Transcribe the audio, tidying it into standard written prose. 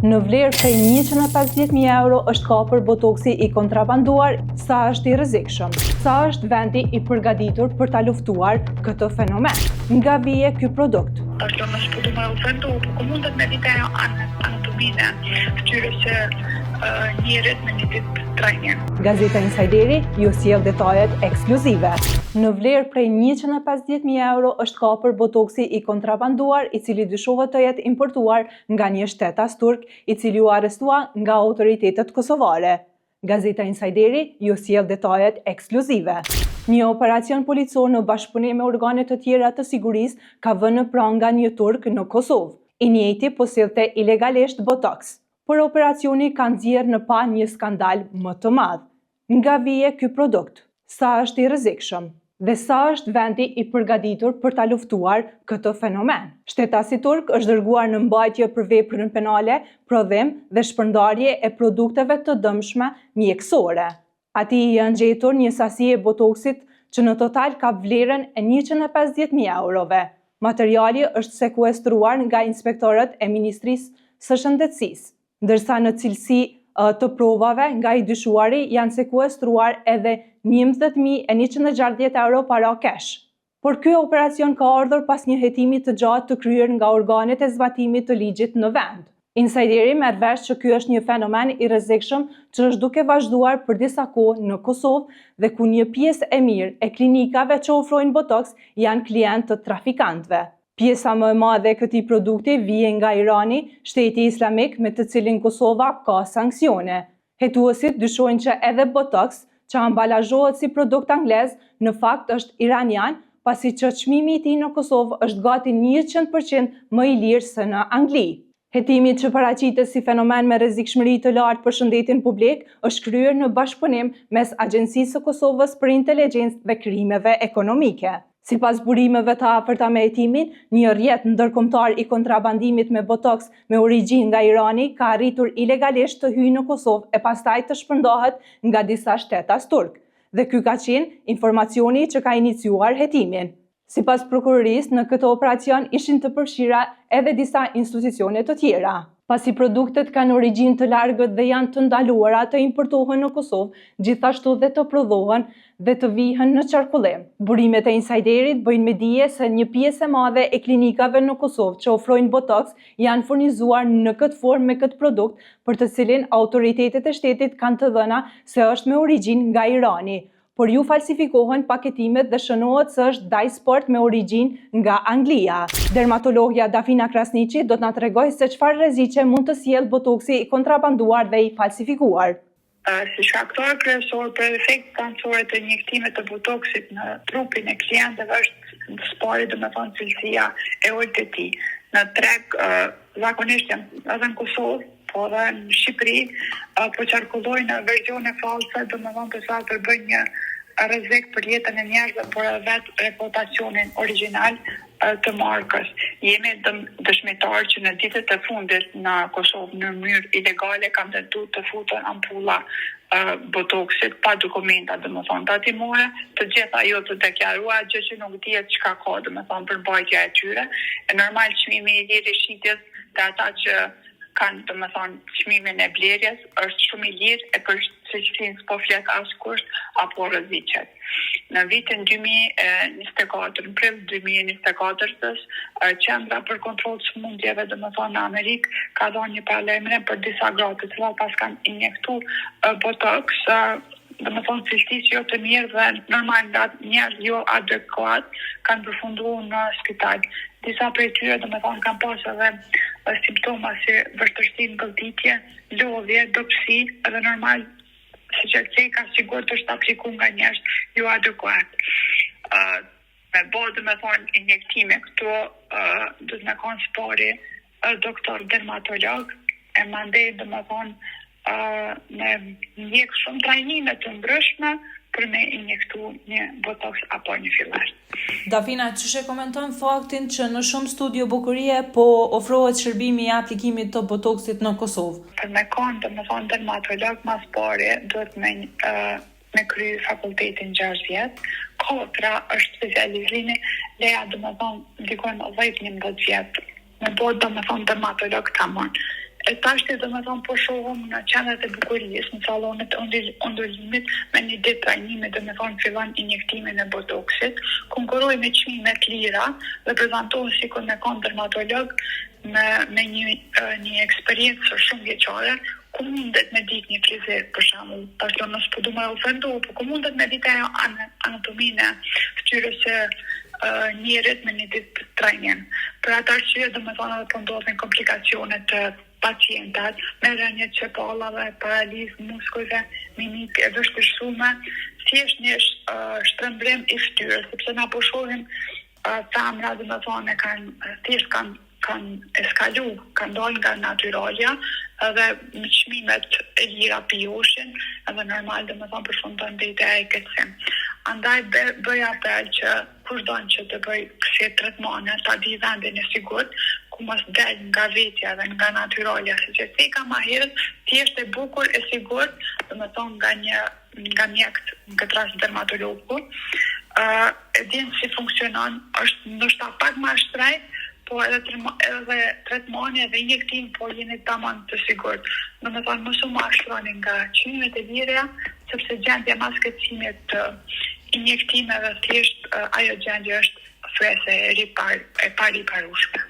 Në vlerë prej 150.000 euro është kapur botoksi i kontrabanduar, sa është i rrezikshëm, sa është vendi i përgatitur për ta luftuar këtë fenomen. Nga vije ky produkt? Është më shpëtu me ofendu, po mundet me vite anatomine, fytyrës që njerët me një ditë trajnjen. Gazeta Insideri ju sjell detajet ekskluzive. Në vlerë prej 150.000 euro është kapur botoksi i kontrabanduar, i cili dyshohet të jetë importuar nga një shtetas turk, i cili u arrestua nga autoritetet kosovare. Gazeta Insideri ju sjell detajet ekskluzive. Një operacion policor në bashkëpunim me organe të tjera të sigurisë ka vënë në pranë nga një turk në Kosovë. I njëjti po sillte ilegalisht botoks, por operacioni ka nxjerrë në pa një skandal më të madh. Nga vije ky produkt? Sa është i rrezikshëm? Dhe sa është vendi i përgatitur për ta luftuar këtë fenomen? Shtetasi turk është dërguar në mbajtje për veprën penale, prodhim dhe shpërndarje e produkteve të dëmshme mjekësore. Atij i janë gjetur një sasi e botoksit që në total ka vlerën e 150.000 eurove. Materiali është sekuestruar nga inspektorët e Ministrisë së Shëndetësisë, ndërsa në cilësi të provave nga i dyshuari janë sekuestruar edhe 11.160 euro para kesh. Por ky operacion ka ardhur pas një hetimi të gjatë të kryer nga organet e zbatimit të ligjit në vend. Insideri merr vesh që ky është një fenomen i rrezikshëm që është duke vazhduar për disa kohë në Kosovë dhe ku një pjesë e mirë e klinikave që ofrojnë botoks janë klientë të trafikantëve. Pjesa më e madhe e këtij produkti vjen nga Irani, shteti islamik me të cilin Kosova ka sanksione. Hetuesit dyshojnë që edhe botoks, që ambalazhohet si produkt anglez, në fakt është iranian, pasi që çmimi i tij në Kosovë është gati 100% më i lirë se në Angli. Hetimi që paraqitet si fenomen me rrezikshmëri të lartë për shëndetin publik është kryer në bashkëpunim mes Agjencisë së Kosovës për Inteligjencë dhe Krimeve Ekonomike. Sipas burimeve të afërta me hetimin, një rrjet ndërkombëtar i kontrabandimit me botoks me origjinë nga Irani ka arritur ilegalisht të hyjë në Kosovë e pastaj të shpërndahet nga disa shtetas turk. Dhe ky ka qenë informacioni që ka iniciuar hetimin. Sipas prokurorisë, në këtë operacion ishin të përfshira edhe disa institucione të tjera. Pasi produktet kanë origjinë të largët dhe janë të ndaluara të importohen në Kosovë, gjithashtu dhe të prodhohen dhe të vihen në qarkullim. Burimet e Insiderit bëjnë me dije se një pjesë e madhe e klinikave në Kosovë që ofrojnë botoks janë furnizuar në këtë formë me këtë produkt, për të cilin autoritetet e shtetit kanë të dhëna se është me origjinë nga Irani, por ju falsifikohen paketimet dhe shënohet se është Dysport me origjinë nga Anglia. Dermatologja Dafina Krasniqi do të na tregojë se çfarë rreziqe mund të sjellë botoksi i kontrabanduar dhe i falsifikuar. Si shkaktar kryesor për efekt kancore të injektimit të botoksit në trupin e klientëve është spari, domethënë cilësia e ujit të tij. Në treg zakonisht edhe në Kosovë, po edhe në Shqipëri, po qarkullojnë versione false, domethënë për sa të bëjnë një rrezik për jetën e njerëzve, por edhe vetë reputacionin origjinal të markës. Jemi dëshmitar që në ditët e fundit në Kosovë në mënyrë ilegale kanë tentuar të futen ampulla botoksit pa dokumenta, domethënë tatimore, të gjitha ajo të deklaruar, gjë që nuk dihet çka ka, domethënë përmbajtja e tyre. E normal çmimi i lirë i shitjes të ata që kanë domethënë çmimin e blerjes është shumë i lirë e për cilësinë s'po flet askush apo rreziqet. Në vitin 2024, në prill 2024-s, Qendra për kontroll të sëmundjeve domethënë në Amerikë ka dhënë një paralajmërim për disa gra të cilat pas kanë injektuar botoks, domethënë cilësisë jo të mirë dhe normal nga njerëz jo adekuat kanë përfunduar në spital. Disa prej tyre domethënë kanë pasur edhe simptoma si vështirësi në goditje, lodhje, dobësi dhe normal siç e thej ka sigurt është aplikuar nga njerëz jo adekuat. Me bërë domethënë injektime këto do të na kanë spari doktor dermatolog e mandej domethënë me ndjek shumë trajnime të ndryshme për me injektu një botoks apo një fillar. Dafina, ç'është e komenton faktin që në shumë studio bukurie po ofrohet shërbimi i aplikimit të botoksit në Kosovë? Për me kanë domethënë dermatolog mas pari duhet me kry fakultetin 6 vjet, kotra është specializimi leja domethënë ndikon 10-11 vjet. Me bërë domethënë dermatolog tamam. E tashti do me thonë po shohëm në qendrat e bukurisë, në salonet ondolimit me një ditë trajnimi, do me thonë fillon injektimin e botoksit, konkurroj me çmime të lira dhe prezantohen sikur me kon dermatolog me një eksperiencë shumë vjeçare, ku mundet me ditë një frizer, për shembull, tash do mos po du me ofendu, po ku mundet me ditë ajo anatominë fytyrës së njerit me një ditë trajnim. Për atë arsye do me thonë edhe po ndodhin komplikacione të pacientat, me rënje të çepallave, paralizë muskujve, mimik e vështirësuar, thjesht një shtremblim i fytyrës, sepse na po shohim femra do me thonë kanë eskalu, kanë dalë nga natyralja, edhe me çmimet e lira pijoshin, edhe normal do me thonë përfundon dita e këtësim. Andaj bëj apel që kushdo që të bëj kësi tretmane, ta di vendin e sigurt, ku mos del nga vetja dhe nga natyralja, se që thika ma herët, thjesht e bukur e sigurt, do me thonë nga mjekt, në këtë rast dermatologu, e din si funksionon, është ndoshta pak ma shtrejt, po edhe tretmani edhe injektim, po jeni tamam të sigurt. Do me thonë mos u mashtroni nga çmimet e lira, sepse gjendja mas kërcimit të injektimeve thjesht ajo gjendje është thuajse e pariparueshme.